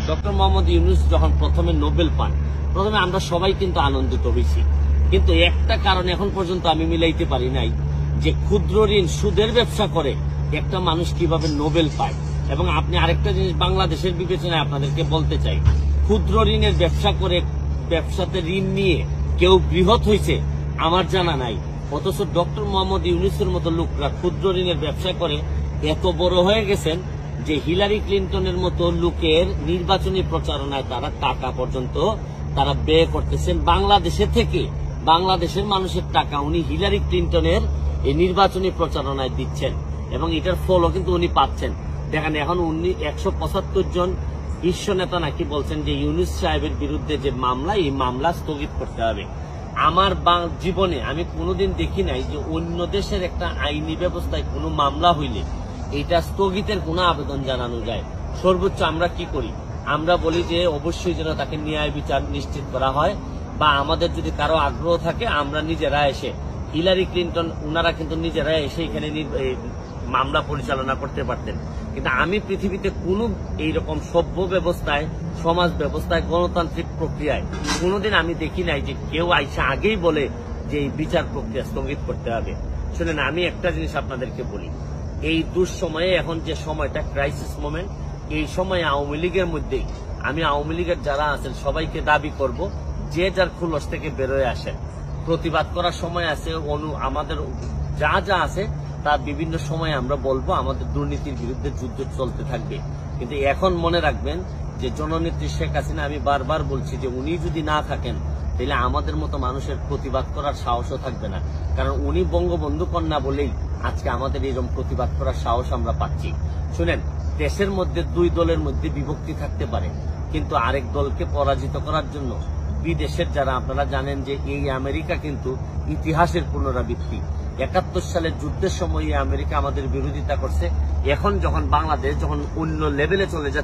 Doctor Mohammad Yunus যখন প্রথমে Nobel পান, প্রথমে আমরা সবাই কিন্তু আনন্দিত হয়েছি, কিন্তু একটা কারণ এখন পর্যন্ত আমি মিলাইতে পারি নাই যে ক্ষুদ্র ঋণ সুদের ব্যবসা করে একটা মানুষ কিভাবে নোবেল পায়। এবং আপনি আরেকটা জিনিস বাংলাদেশের বিবেচনায় আপনাদেরকে বলতে চাই, ক্ষুদ্র ঋণের ব্যবসা করে ব্যবসাতে ঋণ নিয়ে কেউ বৃহৎ হয়েছে আমার জানা নাই, অথচ ডক্টর মোহাম্মদ ইউনূসের মতো লোকরা ক্ষুদ্র ঋণের ব্যবসা করে এত বড় হয়ে গেছেন যে হিলারি ক্লিন্টনের মতো লোকের নির্বাচনী প্রচারণায় তারা টাকা পর্যন্ত তারা ব্যয় করতেছেন বাংলাদেশে থেকে। বাংলাদেশের মানুষের টাকা উনি হিলারি ক্লিন্টনের এই নির্বাচনী প্রচারণায় দিচ্ছেন এবং এটার ফলও কিন্তু উনি পাচ্ছেন। দেখেন এখন উনি 175 জন শীর্ষ নেতা নাকি বলছেন যে ইউনূস সাহেবের বিরুদ্ধে যে মামলা, এই মামলা স্থগিত করতে হবে। আমার জীবনে আমি কোনোদিন দেখি নাই যে অন্য দেশের একটা আইনি ব্যবস্থায় কোনো মামলা হইলে এটা স্থগিতের কোনো আবেদন জানানো যায়। সর্বোচ্চ আমরা কি করি, আমরা বলি যে অবশ্যই যেন তাকে ন্যায় বিচার নিশ্চিত করা হয়, বা আমাদের যদি কারো আগ্রহ থাকে আমরা নিজেরা এসে, হিলারি ক্লিন্টন ওনারা কিন্তু নিজেরা এসে এখানে মামলা পরিচালনা করতে পারতেন। কিন্তু আমি পৃথিবীতে কোনো এইরকম সভ্য ব্যবস্থায়, সমাজ ব্যবস্থায়, গণতান্ত্রিক প্রক্রিয়ায় কোনোদিন আমি দেখি নাই যে কেউ আইসা আগেই বলে যে এই বিচার প্রক্রিয়া স্থগিত করতে হবে। শুনেন, আমি একটা জিনিস আপনাদেরকে বলি, এই দুঃসময়ে এখন যে সময়টা ক্রাইসিস মোমেন্ট, এই সময় আওয়ামী লীগের মধ্যেই আমি আওয়ামী লীগের যারা আছেন সবাইকে দাবি করব যে যার খুলস থেকে বেরোয় আসেন। প্রতিবাদ করার সময় আছে, আমাদের যা যা আছে তার বিভিন্ন সময় আমরা বলবো, আমাদের দুর্নীতির বিরুদ্ধে যুদ্ধ চলতে থাকবে। কিন্তু এখন মনে রাখবেন যে জননেত্রী শেখ হাসিনা, আমি বারবার বলছি যে উনি যদি না থাকেন তাহলে আমাদের মতো মানুষের প্রতিবাদ করার সাহসও থাকবে না, কারণ উনি বঙ্গবন্ধু কন্যা বলেই আজকে আমাদের এরকম প্রতিবাদ করার সাহস আমরা পাচ্ছি। শুনেন, দেশের মধ্যে দুই দলের মধ্যে বিভক্তি থাকতে পারে, কিন্তু আরেক দলকে পরাজিত করার জন্য বিদেশের যারা, আপনারা জানেন যে এই আমেরিকা কিন্তু ইতিহাসের পুনরাবৃত্তি। 71 সালের যুদ্ধের সময় আমেরিকা আমাদের বিরোধিতা করছে, এখন যখন বাংলাদেশ যখন অন্য লেভেলে চলে যাচ্ছে